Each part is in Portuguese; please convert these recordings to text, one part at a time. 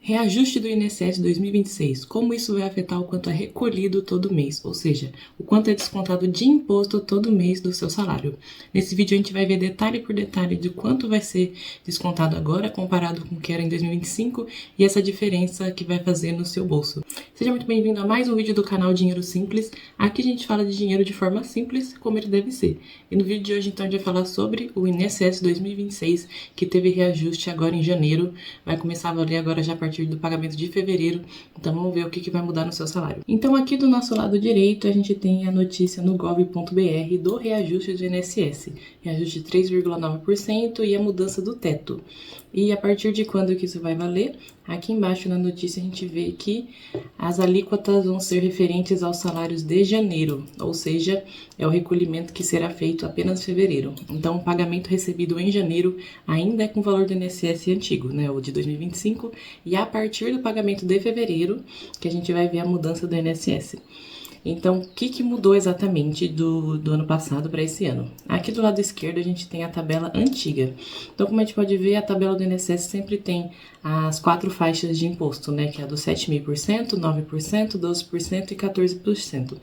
Reajuste do INSS 2026. Como isso vai afetar o quanto é recolhido todo mês, ou seja, o quanto é descontado de imposto todo mês do seu salário. Nesse vídeo a gente vai ver detalhe por detalhe de quanto vai ser descontado agora comparado com o que era em 2025 e essa diferença que vai fazer no seu bolso. Seja muito bem-vindo a mais um vídeo do canal Dinheiro Simples. Aqui a gente fala de dinheiro de forma simples, como ele deve ser. E no vídeo de hoje então a gente vai falar sobre o INSS 2026, que teve reajuste agora em janeiro, vai começar a valer agora já a partir do pagamento de fevereiro, então vamos ver o que vai mudar no seu salário. Então aqui do nosso lado direito a gente tem a notícia no gov.br do reajuste do INSS, reajuste de 3,9% e a mudança do teto. E a partir de quando que isso vai valer? Aqui embaixo na notícia a gente vê que as alíquotas vão ser referentes aos salários de janeiro, ou seja, é o recolhimento que será feito apenas em fevereiro. Então o pagamento recebido em janeiro ainda é com o valor do INSS antigo, né, o de 2025, e a partir do pagamento de fevereiro que a gente vai ver a mudança do INSS. Então, o que mudou exatamente do ano passado para esse ano? Aqui do lado esquerdo a gente tem a tabela antiga. Então, como a gente pode ver, a tabela do INSS sempre tem as 4 faixas de imposto, né? Que é a do 7.000%, 9%, 12% e 14%.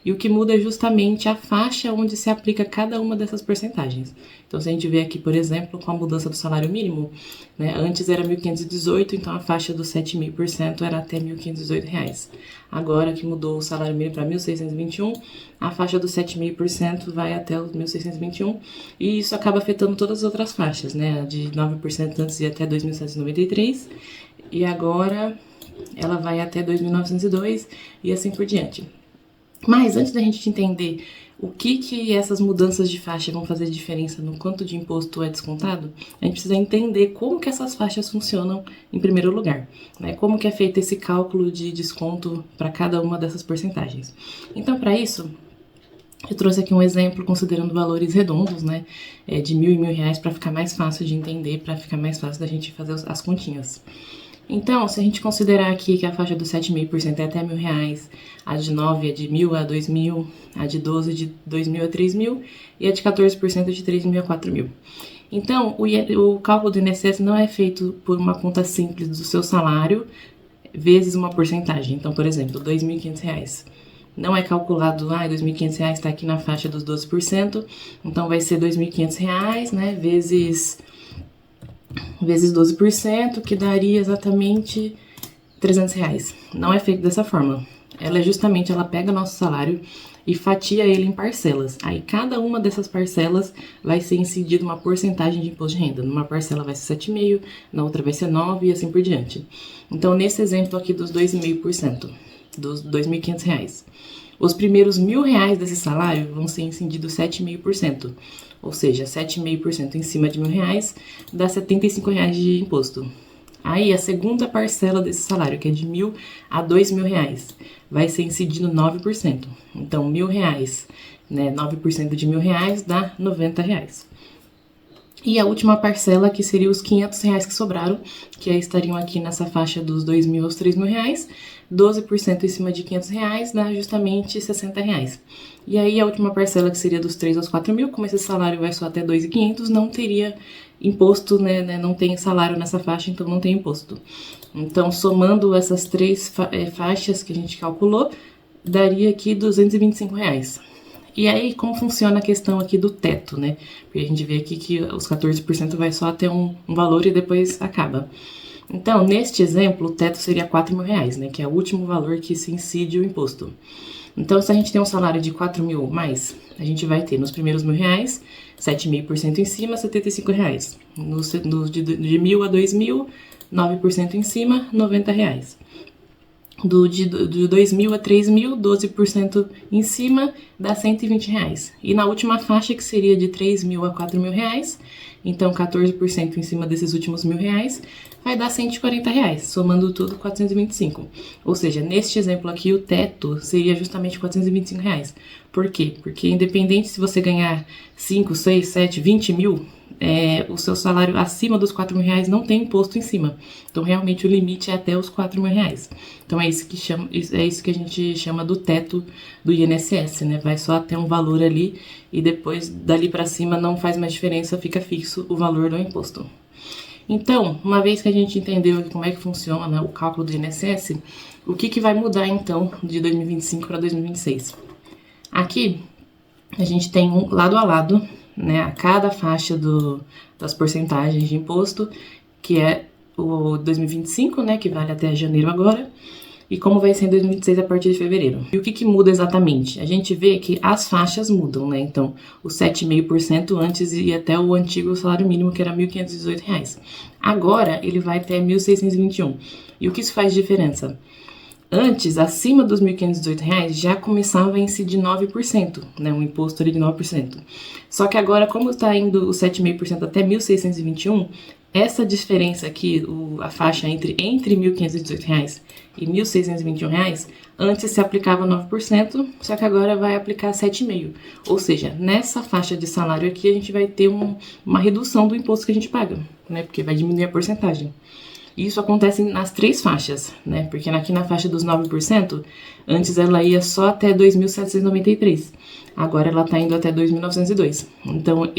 E o que muda é justamente a faixa onde se aplica cada uma dessas porcentagens. Então, se a gente vê aqui, por exemplo, com a mudança do salário mínimo, né, antes era 1.518, então a faixa do 7.000% era até R$ 1.518. Agora que mudou o salário mínimo para 1.621, a faixa do 7.000% vai até os 1.621, e isso acaba afetando todas as outras faixas, né, de 9% antes ia até 2.793, e agora ela vai até 2.902 e assim por diante. Mas antes da gente entender o que essas mudanças de faixa vão fazer diferença no quanto de imposto é descontado, a gente precisa entender como que essas faixas funcionam em primeiro lugar, né? Como que é feito esse cálculo de desconto para cada uma dessas porcentagens. Então, para isso, eu trouxe aqui um exemplo considerando valores redondos, né, de R$ 1.000 e R$ 1.000 para ficar mais fácil de entender, para ficar mais fácil da gente fazer as continhas. Então, se a gente considerar aqui que a faixa do 7.000% é até R$ 1.000, a de 9 é de 1.000 a 2.000, a de 12 de 2.000 a 3.000 e a de 14% é de 3.000 a 4.000. Então, o cálculo do INSS não é feito por uma conta simples do seu salário vezes uma porcentagem. Então, por exemplo, R$ 2.500. Não é calculado, R$ 2.500 está aqui na faixa dos 12%, então vai ser R$ 2.500, né, vezes 12%, que daria exatamente R$ 300. Não é feito dessa forma. Ela pega nosso salário e fatia ele em parcelas. Aí cada uma dessas parcelas vai ser incidida uma porcentagem de imposto de renda. Numa parcela vai ser 7,5%, na outra vai ser 9% e assim por diante. Então, nesse exemplo aqui dos 2,5%, dos R$ 2.500, os primeiros R$ 1.000 desse salário vão ser incididos 7,5%. Ou seja, 7,5% em cima de R$ 1.000 dá R$ 75 de imposto. Aí, a segunda parcela desse salário, que é de R$ 1.000 a R$ 2.000, vai ser incidido 9%. Então, R$ 1.000, né, 9% de R$ 1.000 dá R$ 90. E a última parcela, que seria os R$ 500 que sobraram, que aí estariam aqui nessa faixa dos R$ 2.000 aos R$ 3.000, 12% em cima de R$ 500 dá justamente R$ 60. E aí a última parcela, que seria dos 3 aos 4.000, como esse salário vai só até 2.500, não teria imposto, né, não tem salário nessa faixa, então não tem imposto. Então, somando essas 3 faixas que a gente calculou, daria aqui R$ 225. E aí, como funciona a questão aqui do teto, né? Porque a gente vê aqui que os 14% vai só até um valor e depois acaba. Então, neste exemplo, o teto seria R$ 4.000, né? Que é o último valor que se incide o imposto. Então, se a gente tem um salário de 4.000 mais, a gente vai ter nos primeiros R$ 1.000, 7,5% em cima, R$ 75. De 1.000 a 2.000, 9% em cima, R$ 90. De 2.000 a 3.000, 12% em cima, dá R$ 120. E na última faixa, que seria de 3.000 a 4.000, então 14% em cima desses últimos R$ 1.000, vai dar R$ 140, somando tudo 425. Ou seja, neste exemplo aqui, o teto seria justamente R$ 425. Por quê? Porque independente se você ganhar 5, 6, 7, 20 mil, o seu salário acima dos R$ 4.000 não tem imposto em cima. Então, realmente, o limite é até os R$ 4.000. Então, é isso que a gente chama do teto do INSS, né? Vai só até um valor ali e depois, dali para cima, não faz mais diferença, fica fixo o valor do imposto. Então, uma vez que a gente entendeu como é que funciona o cálculo do INSS, o que vai mudar então de 2025 para 2026? Aqui a gente tem um lado a lado, né, a cada faixa das porcentagens de imposto, que é o 2025, né, que vale até janeiro agora, e como vai ser em 2026 a partir de fevereiro. E o que muda exatamente? A gente vê que as faixas mudam, né? Então, o 7,5% antes ia até o antigo salário mínimo, que era R$ 1.518. Agora, ele vai até R$ 1.621. E o que isso faz diferença? Antes, acima dos R$ 1.518, já começava a incidir 9%, né? Um imposto ali de 9%. Só que agora, como está indo o 7,5% até 1.621, essa diferença aqui, a faixa entre R$ 1.518 e R$ 1.621, antes se aplicava 9%, só que agora vai aplicar 7,5%. Ou seja, nessa faixa de salário aqui, a gente vai ter uma redução do imposto que a gente paga, né? Porque vai diminuir a porcentagem. Isso acontece nas 3 faixas, né? Porque aqui na faixa dos 9%, antes ela ia só até 2.793. Agora ela tá indo até 2.902. Então,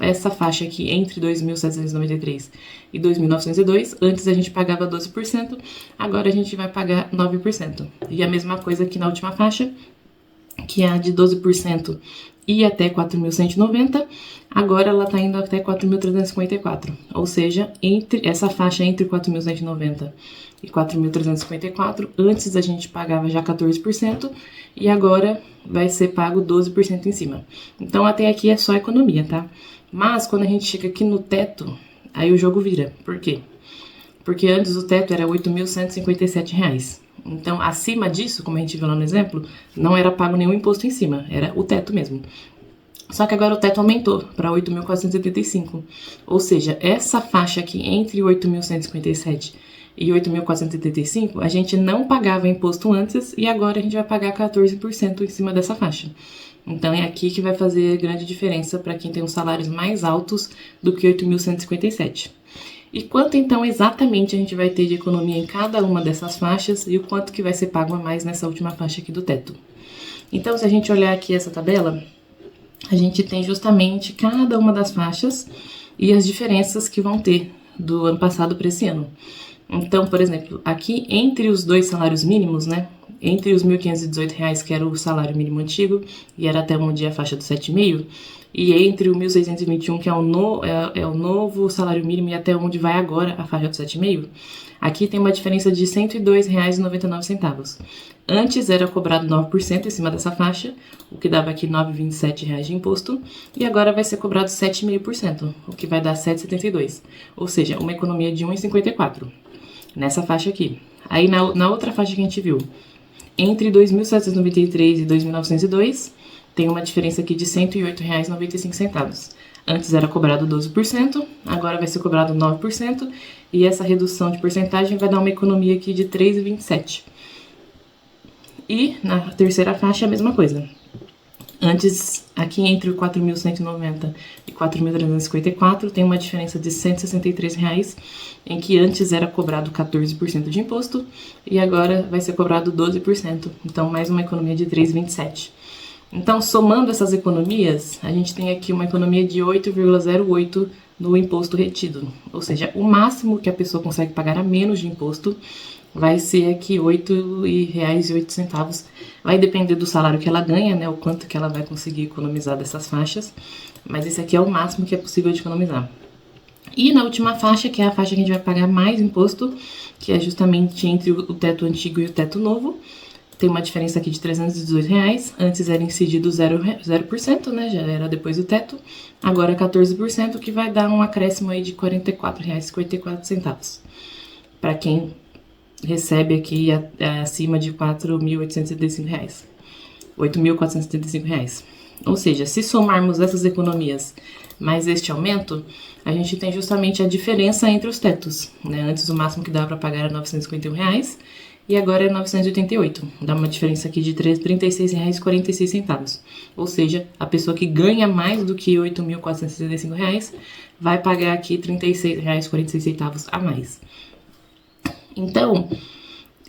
essa faixa aqui entre 2.793 e 2.902, antes a gente pagava 12%, agora a gente vai pagar 9%. E a mesma coisa aqui na última faixa, que é a de 12% e até 4.190, agora ela está indo até 4.354, ou seja, essa faixa entre 4.190 e 4.354, antes a gente pagava já 14% e agora vai ser pago 12% em cima. Então até aqui é só economia, tá? Mas quando a gente chega aqui no teto, aí o jogo vira. Por quê? Porque antes o teto era R$ 8.157. Então, acima disso, como a gente viu lá no exemplo, não era pago nenhum imposto em cima, era o teto mesmo. Só que agora o teto aumentou para 8.475. Ou seja, essa faixa aqui entre 8.157 e 8.475, a gente não pagava imposto antes e agora a gente vai pagar 14% em cima dessa faixa. Então é aqui que vai fazer grande diferença para quem tem os salários mais altos do que 8.157. E quanto então exatamente a gente vai ter de economia em cada uma dessas faixas e o quanto que vai ser pago a mais nessa última faixa aqui do teto? Então, se a gente olhar aqui essa tabela, a gente tem justamente cada uma das faixas e as diferenças que vão ter do ano passado para esse ano. Então, por exemplo, aqui entre os 2 salários mínimos, né? Entre os R$ 1.518, que era o salário mínimo antigo, e era até onde a faixa do 7,5%, e entre o 1.621, que é o novo salário mínimo, e até onde vai agora a faixa do 7,5%, aqui tem uma diferença de R$ 102,99. Antes era cobrado 9% em cima dessa faixa, o que dava aqui R$ 9,27 de imposto, e agora vai ser cobrado 7,5%, o que vai dar R$ 7,72, ou seja, uma economia de R$ 1,54 nessa faixa aqui. Aí na outra faixa que a gente viu, entre 2.793 e 2.902, tem uma diferença aqui de R$ 108,95. Antes era cobrado 12%, agora vai ser cobrado 9%, e essa redução de porcentagem vai dar uma economia aqui de R$ 3,27. E na terceira faixa a mesma coisa. Antes, aqui entre o 4.190 e 4.354, tem uma diferença de R$ 163, em que antes era cobrado 14% de imposto e agora vai ser cobrado 12%. Então, mais uma economia de 3,27. Então, somando essas economias, a gente tem aqui uma economia de 8,08 no imposto retido. Ou seja, o máximo que a pessoa consegue pagar a menos de imposto vai ser aqui R$ 8,08. Vai depender do salário que ela ganha, né? O quanto que ela vai conseguir economizar dessas faixas. Mas esse aqui é o máximo que é possível de economizar. E na última faixa, que é a faixa que a gente vai pagar mais imposto, que é justamente entre o teto antigo e o teto novo, tem uma diferença aqui de R$ 318. Antes era incidido 0%, né? Já era depois do teto. Agora 14%, que vai dar um acréscimo aí de R$ 44,54. Para quem recebe aqui acima de R$ 4.875. R$ 8.475. Ou seja, se somarmos essas economias mais este aumento, a gente tem justamente a diferença entre os tetos, né? Antes o máximo que dava para pagar era R$ 951 e agora é 988. Dá uma diferença aqui de R$ 36,46. Ou seja, a pessoa que ganha mais do que R$ 8.475 vai pagar aqui R$ 36,46 a mais. Então,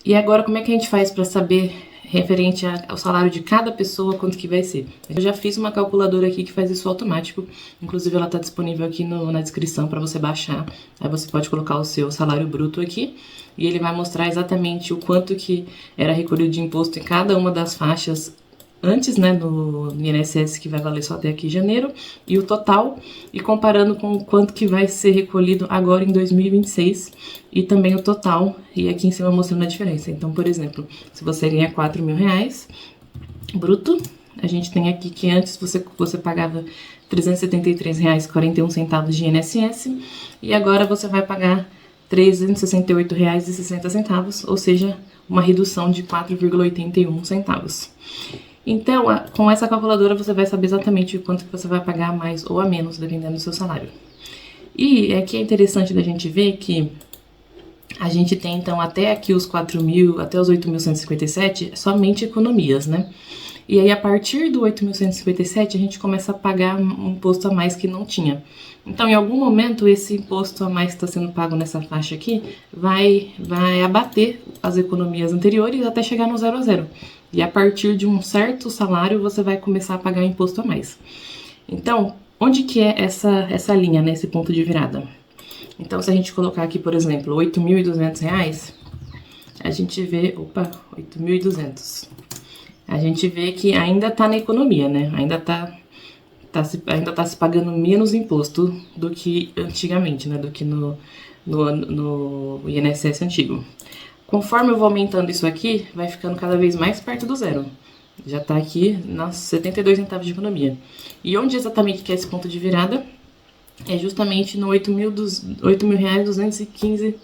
e agora como é que a gente faz para saber referente ao salário de cada pessoa, quanto que vai ser. Eu já fiz uma calculadora aqui que faz isso automático, inclusive ela está disponível aqui na descrição para você baixar. Aí você pode colocar o seu salário bruto aqui e ele vai mostrar exatamente o quanto que era recolhido de imposto em cada uma das faixas antes, né, no INSS, que vai valer só até aqui janeiro, e o total, e comparando com o quanto que vai ser recolhido agora em 2026, e também o total, e aqui em cima mostrando a diferença. Então, por exemplo, se você ganha R$4.000 bruto, a gente tem aqui que antes você pagava R$373,41 de INSS, e agora você vai pagar R$368,60, ou seja, uma redução de 4,81 centavos. Então, com essa calculadora, você vai saber exatamente o quanto que você vai pagar a mais ou a menos, dependendo do seu salário. E aqui é interessante da gente ver que a gente tem, então, até aqui os 4.000, até os 8.157, somente economias, né? E aí, a partir do 8.157, a gente começa a pagar um imposto a mais que não tinha. Então, em algum momento, esse imposto a mais que está sendo pago nessa faixa aqui vai abater as economias anteriores até chegar no 0 a 0. E a partir de um certo salário, você vai começar a pagar imposto a mais. Então, onde que é essa linha, né, esse ponto de virada? Então, se a gente colocar aqui, por exemplo, R$8.200, a gente vê... Opa, 8.200. A gente vê que ainda tá na economia, né? Ainda tá se pagando menos imposto do que antigamente, né? Do que no INSS antigo. Conforme eu vou aumentando isso aqui, vai ficando cada vez mais perto do zero. Já tá aqui nos 72 centavos de economia. E onde exatamente que é esse ponto de virada? É justamente no R$8.215.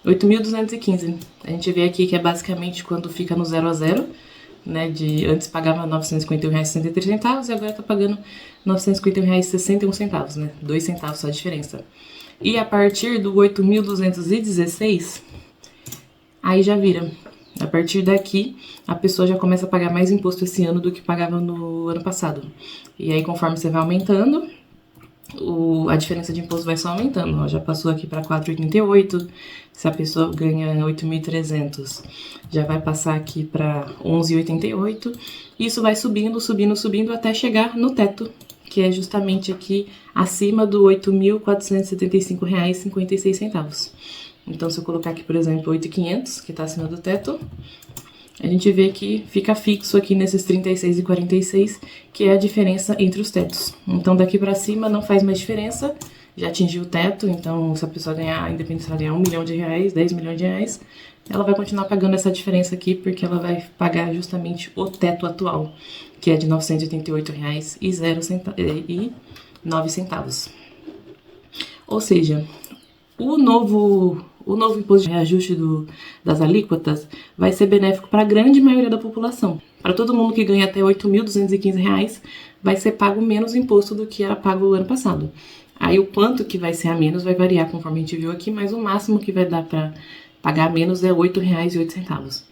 8.215. A gente vê aqui que é basicamente quando fica no 0 a 0, né? Antes pagava R$951,63 e agora tá pagando R$951,61, né? 2 centavos só a diferença. E a partir do 8.216, aí já vira. A partir daqui, a pessoa já começa a pagar mais imposto esse ano do que pagava no ano passado. E aí, conforme você vai aumentando, a diferença de imposto vai só aumentando. Ó, já passou aqui para 4,88. Se a pessoa ganha 8.300, já vai passar aqui para 11,88. Isso vai subindo, subindo, subindo até chegar no teto, que é justamente aqui acima do R$8.475,56. Então, se eu colocar aqui, por exemplo, 8.500, que está acima do teto, a gente vê que fica fixo aqui nesses 36,46, que é a diferença entre os tetos. Então, daqui para cima não faz mais diferença, já atingiu o teto. Então, se a pessoa ganhar, independente se ela ganhar R$1 milhão, 10 milhões de reais, ela vai continuar pagando essa diferença aqui, porque ela vai pagar justamente o teto atual, que é de R$988,09. Ou seja, o novo imposto de reajuste das alíquotas vai ser benéfico para a grande maioria da população. Para todo mundo que ganha até R$8.215, vai ser pago menos imposto do que era pago o ano passado. Aí o quanto que vai ser a menos vai variar conforme a gente viu aqui, mas o máximo que vai dar para pagar menos é R$8,08.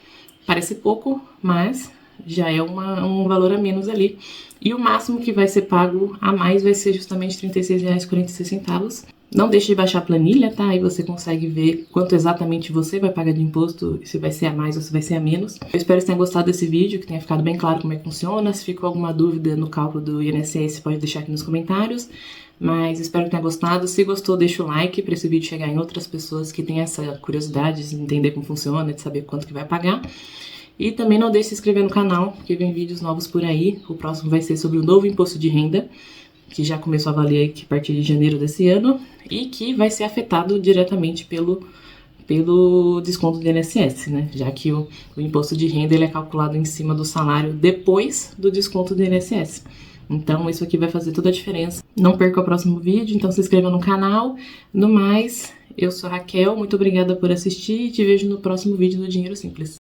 Parece pouco, mas já é um valor a menos ali. E o máximo que vai ser pago a mais vai ser justamente R$36,46. Não deixe de baixar a planilha, tá? Aí você consegue ver quanto exatamente você vai pagar de imposto, se vai ser a mais ou se vai ser a menos. Eu espero que tenha gostado desse vídeo, que tenha ficado bem claro como é que funciona. Se ficou alguma dúvida no cálculo do INSS, pode deixar aqui nos comentários. Mas espero que tenha gostado. Se gostou, deixa o like para esse vídeo chegar em outras pessoas que têm essa curiosidade de entender como funciona, de saber quanto que vai pagar. E também não deixe de se inscrever no canal, porque vem vídeos novos por aí. O próximo vai ser sobre o novo imposto de renda, que já começou a valer aqui a partir de janeiro desse ano e que vai ser afetado diretamente pelo desconto do INSS, né? Já que o imposto de renda ele é calculado em cima do salário depois do desconto do INSS. Então, isso aqui vai fazer toda a diferença. Não perca o próximo vídeo, então se inscreva no canal. No mais, eu sou a Raquel, muito obrigada por assistir e te vejo no próximo vídeo do Dinheiro Simples.